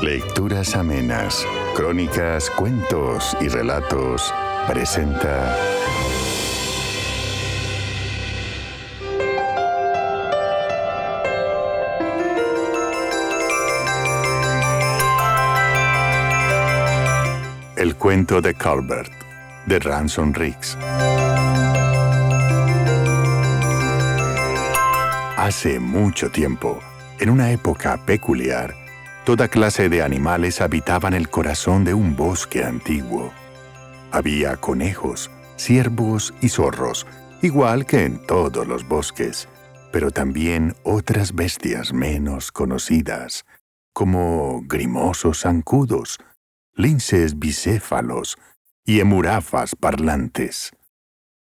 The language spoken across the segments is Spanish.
Lecturas amenas, crónicas, cuentos y relatos presenta El cuento de Colbert, de Ransom Riggs. Hace mucho tiempo, en una época peculiar, toda clase de animales habitaban el corazón de un bosque antiguo. Había conejos, ciervos y zorros, igual que en todos los bosques, pero también otras bestias menos conocidas, como grimosos zancudos, linces bicéfalos y emurafas parlantes.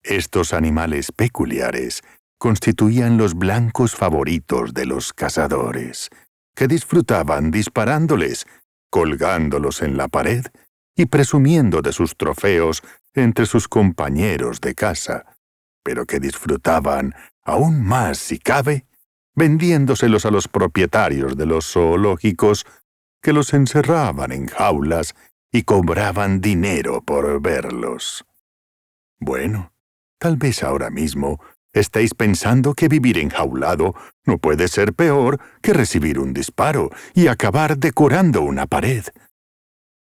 Estos animales peculiares constituían los blancos favoritos de los cazadores, que disfrutaban disparándoles, colgándolos en la pared y presumiendo de sus trofeos entre sus compañeros de caza, pero que disfrutaban aún más, si cabe, vendiéndoselos a los propietarios de los zoológicos, que los encerraban en jaulas y cobraban dinero por verlos. Bueno, tal vez ahora mismo estáis pensando que vivir enjaulado no puede ser peor que recibir un disparo y acabar decorando una pared.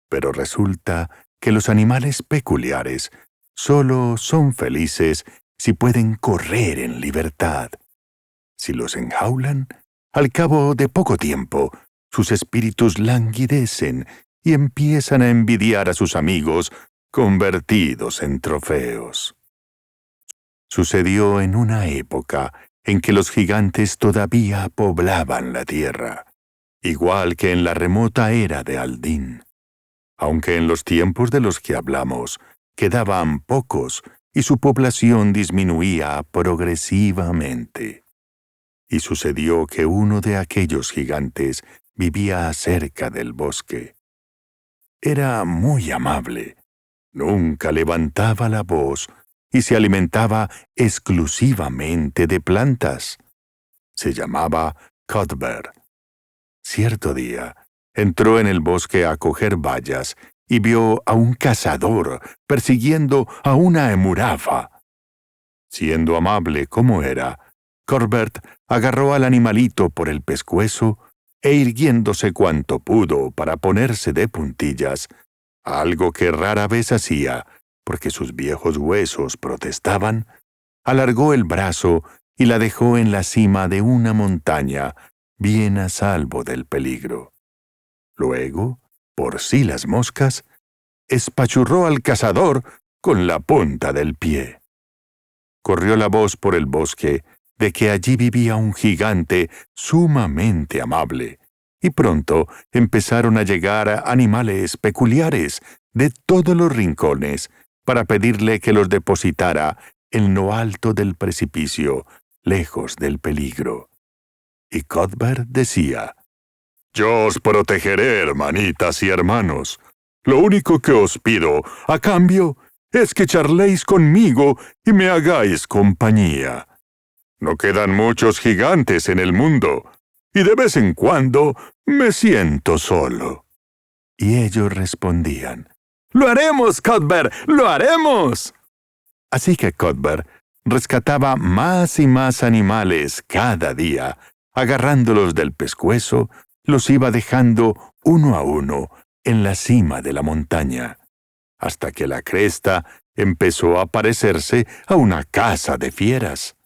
Pero resulta que los animales peculiares solo son felices si pueden correr en libertad. Si los enjaulan, al cabo de poco tiempo, sus espíritus languidecen y empiezan a envidiar a sus amigos convertidos en trofeos. Sucedió en una época en que los gigantes todavía poblaban la tierra, igual que en la remota era de Aldin. Aunque en los tiempos de los que hablamos quedaban pocos y su población disminuía progresivamente. Y sucedió que uno de aquellos gigantes vivía cerca del bosque. Era muy amable, nunca levantaba la voz y se alimentaba exclusivamente de plantas. Se llamaba Cuthbert. Cierto día, entró en el bosque a coger bayas y vio a un cazador persiguiendo a una emurafa. Siendo amable como era, Cuthbert agarró al animalito por el pescuezo e irguiéndose cuanto pudo para ponerse de puntillas, algo que rara vez hacía, porque sus viejos huesos protestaban, alargó el brazo y la dejó en la cima de una montaña, bien a salvo del peligro. Luego, por si las moscas, espachurró al cazador con la punta del pie. Corrió la voz por el bosque de que allí vivía un gigante sumamente amable, y pronto empezaron a llegar animales peculiares de todos los rincones para pedirle que los depositara en lo alto del precipicio, lejos del peligro. Y Cuthbert decía: «Yo os protegeré, hermanitas y hermanos. Lo único que os pido, a cambio, es que charléis conmigo y me hagáis compañía. No quedan muchos gigantes en el mundo, y de vez en cuando me siento solo». Y ellos respondían: «¡Lo haremos, Cuthbert! ¡Lo haremos!». Así que Cuthbert rescataba más y más animales cada día, agarrándolos del pescuezo, los iba dejando uno a uno en la cima de la montaña, hasta que la cresta empezó a parecerse a una casa de fieras.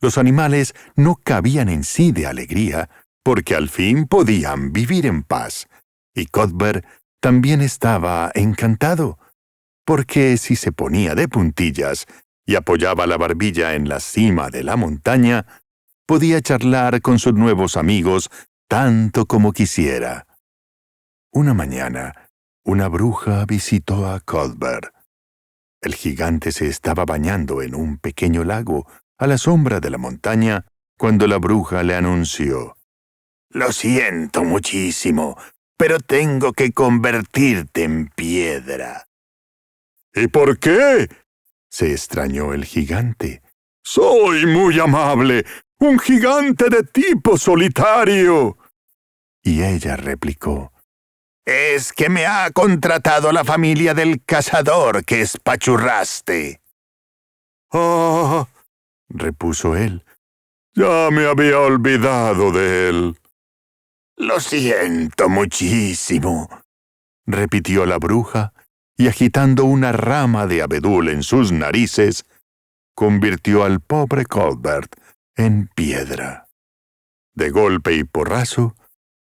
Los animales no cabían en sí de alegría, porque al fin podían vivir en paz, y Cuthbert también estaba encantado, porque si se ponía de puntillas y apoyaba la barbilla en la cima de la montaña, podía charlar con sus nuevos amigos tanto como quisiera. Una mañana, una bruja visitó a Cuthbert. El gigante se estaba bañando en un pequeño lago a la sombra de la montaña cuando la bruja le anunció: «Lo siento muchísimo, pero tengo que convertirte en piedra». «¿Y por qué?», se extrañó el gigante. «Soy muy amable, un gigante de tipo solitario». y ella replicó: «Es que me ha contratado la familia del cazador que espachurraste». «Ah», repuso él, «ya me había olvidado de él». «Lo siento muchísimo», repitió la bruja, y agitando una rama de abedul en sus narices, convirtió al pobre Cuthbert en piedra. De golpe y porrazo,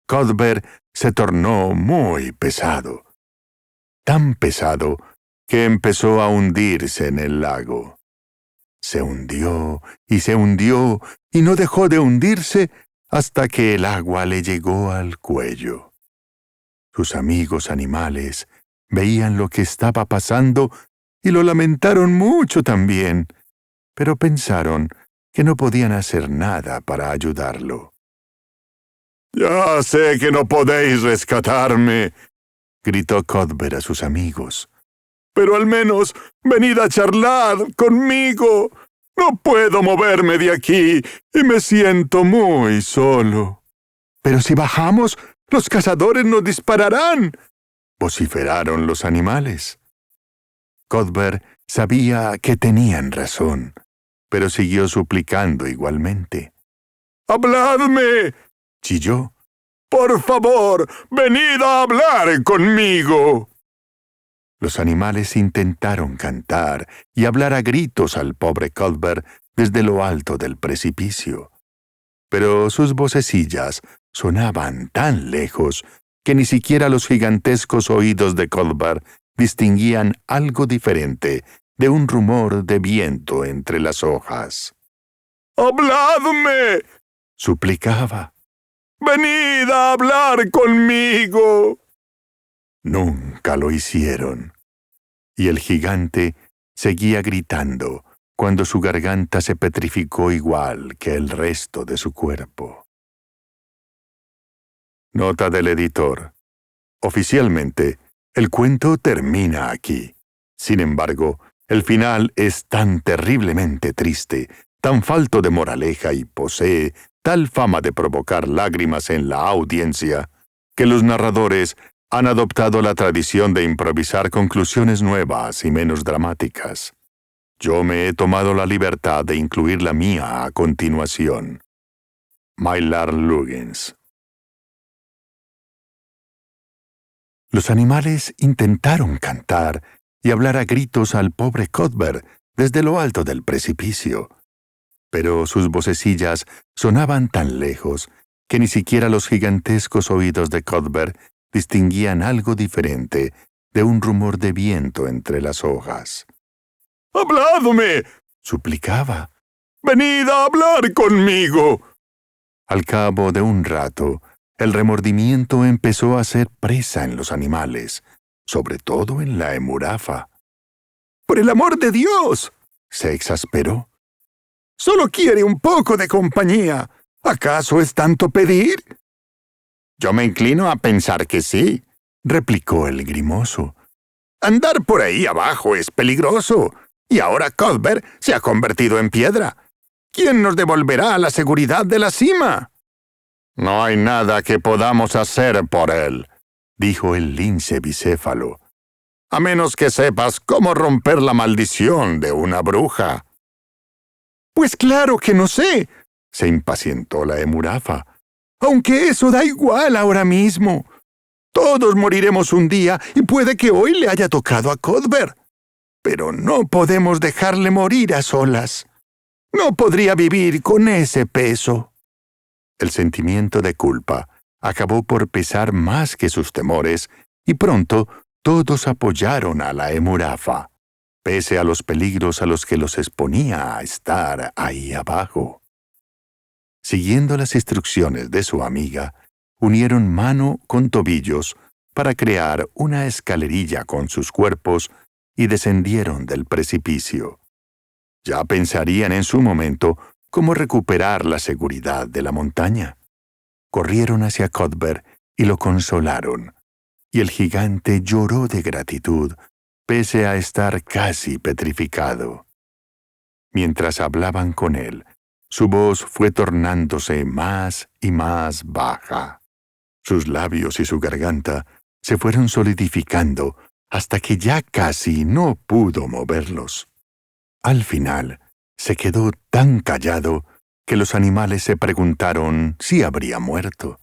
Cuthbert se tornó muy pesado. Tan pesado que empezó a hundirse en el lago. Se hundió y no dejó de hundirse hasta que el agua le llegó al cuello. Sus amigos animales veían lo que estaba pasando y lo lamentaron mucho también, pero pensaron que no podían hacer nada para ayudarlo. «Ya sé que no podéis rescatarme», gritó Cuthbert a sus amigos, «pero al menos venid a charlar conmigo. No puedo moverme de aquí y me siento muy solo». «Pero si bajamos, los cazadores nos dispararán», vociferaron los animales. Cuthbert sabía que tenían razón, pero siguió suplicando igualmente. «¡Habladme!», chilló. «¡Por favor, venid a hablar conmigo!». Los animales intentaron cantar y hablar a gritos al pobre Cuthbert desde lo alto del precipicio, pero sus vocecillas sonaban tan lejos que ni siquiera los gigantescos oídos de Cuthbert distinguían algo diferente de un rumor de viento entre las hojas. «¡Habladme!», suplicaba. «¡Venid a hablar conmigo!». Nunca lo hicieron, y el gigante seguía gritando cuando su garganta se petrificó igual que el resto de su cuerpo. Nota del editor. Oficialmente, el cuento termina aquí. Sin embargo, el final es tan terriblemente triste, tan falto de moraleja y posee tal fama de provocar lágrimas en la audiencia, que los narradores han adoptado la tradición de improvisar conclusiones nuevas y menos dramáticas. Yo me he tomado la libertad de incluir la mía a continuación. Maillard Luggins. Los animales intentaron cantar y hablar a gritos al pobre Cuthbert desde lo alto del precipicio, pero sus vocecillas sonaban tan lejos que ni siquiera los gigantescos oídos de Cuthbert distinguían algo diferente de un rumor de viento entre las hojas. «¡Habladme!», suplicaba. «¡Venid a hablar conmigo!». Al cabo de un rato, el remordimiento empezó a ser presa en los animales, sobre todo en la emurafa. «¡Por el amor de Dios!», se exasperó. «Solo quiere un poco de compañía. ¿Acaso es tanto pedir?». «Yo me inclino a pensar que sí», replicó el grimoso. «Andar por ahí abajo es peligroso, y ahora Cuthbert se ha convertido en piedra. ¿Quién nos devolverá la seguridad de la cima?». «No hay nada que podamos hacer por él», dijo el lince bicéfalo, «a menos que sepas cómo romper la maldición de una bruja». «Pues claro que no sé», se impacientó la emurafa, «aunque eso da igual ahora mismo. Todos moriremos un día y puede que hoy le haya tocado a Cuthbert. Pero no podemos dejarle morir a solas. No podría vivir con ese peso». El sentimiento de culpa acabó por pesar más que sus temores, y pronto todos apoyaron a la emurafa, pese a los peligros a los que los exponía a estar ahí abajo. Siguiendo las instrucciones de su amiga, unieron mano con tobillos para crear una escalerilla con sus cuerpos y descendieron del precipicio. Ya pensarían en su momento cómo recuperar la seguridad de la montaña. Corrieron hacia Cuthbert y lo consolaron, y el gigante lloró de gratitud, pese a estar casi petrificado. Mientras hablaban con él, su voz fue tornándose más y más baja. Sus labios y su garganta se fueron solidificando hasta que ya casi no pudo moverlos. Al final, se quedó tan callado que los animales se preguntaron si habría muerto.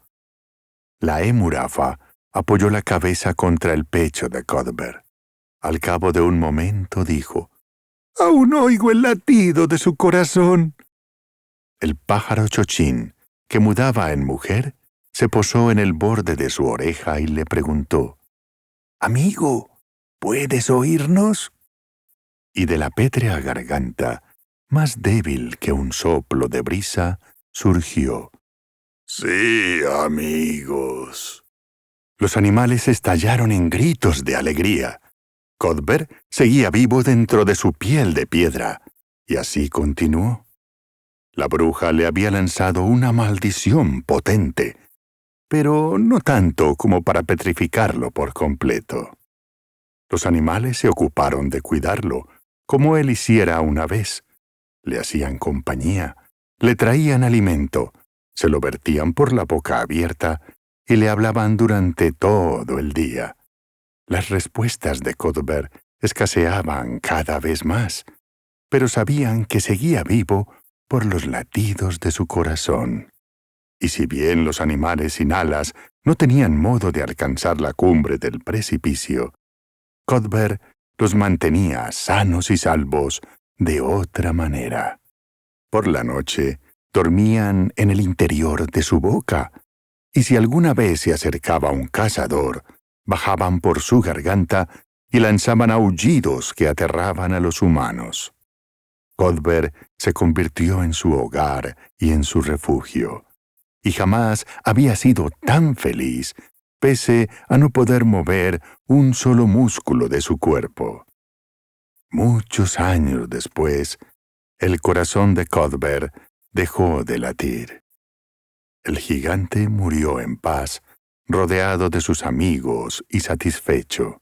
La Emurafa apoyó la cabeza contra el pecho de Cuthbert. Al cabo de un momento dijo: «Aún oigo el latido de su corazón». El pájaro chochín, que mudaba en mujer, se posó en el borde de su oreja y le preguntó: «Amigo, ¿puedes oírnos?». Y de la pétrea garganta, más débil que un soplo de brisa, surgió: «Sí, amigos». Los animales estallaron en gritos de alegría. Cuthbert seguía vivo dentro de su piel de piedra, y así continuó. La bruja le había lanzado una maldición potente, pero no tanto como para petrificarlo por completo. Los animales se ocuparon de cuidarlo, como él hiciera una vez. Le hacían compañía, le traían alimento, se lo vertían por la boca abierta y le hablaban durante todo el día. Las respuestas de Cuthbert escaseaban cada vez más, pero sabían que seguía vivo por los latidos de su corazón. Y si bien los animales sin alas no tenían modo de alcanzar la cumbre del precipicio, Cuthbert los mantenía sanos y salvos de otra manera. Por la noche, dormían en el interior de su boca, y si alguna vez se acercaba un cazador, bajaban por su garganta y lanzaban aullidos que aterraban a los humanos. Cuthbert se convirtió en su hogar y en su refugio, y jamás había sido tan feliz, pese a no poder mover un solo músculo de su cuerpo. Muchos años después, el corazón de Cuthbert dejó de latir. El gigante murió en paz, rodeado de sus amigos y satisfecho.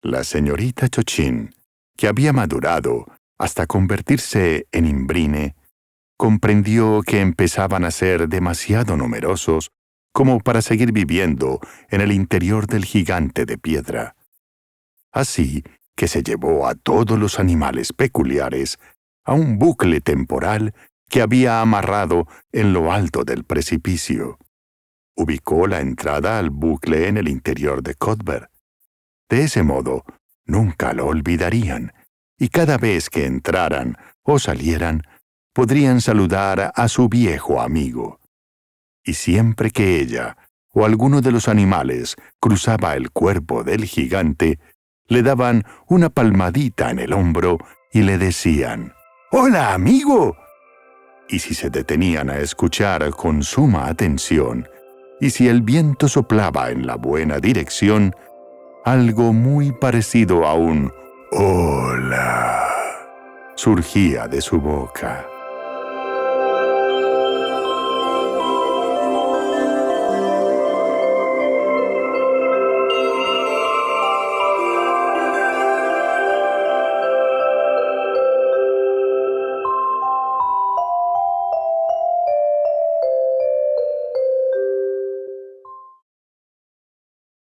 La señorita Chochín, que había madurado hasta convertirse en imbrine, comprendió que empezaban a ser demasiado numerosos como para seguir viviendo en el interior del gigante de piedra. Así que se llevó a todos los animales peculiares a un bucle temporal que había amarrado en lo alto del precipicio. Ubicó la entrada al bucle en el interior de Cuthbert. De ese modo, nunca lo olvidarían, y cada vez que entraran o salieran, podrían saludar a su viejo amigo. Y siempre que ella o alguno de los animales cruzaba el cuerpo del gigante, le daban una palmadita en el hombro y le decían: «¡Hola, amigo!». Y si se detenían a escuchar con suma atención, y si el viento soplaba en la buena dirección, algo muy parecido a un «hola» surgía de su boca.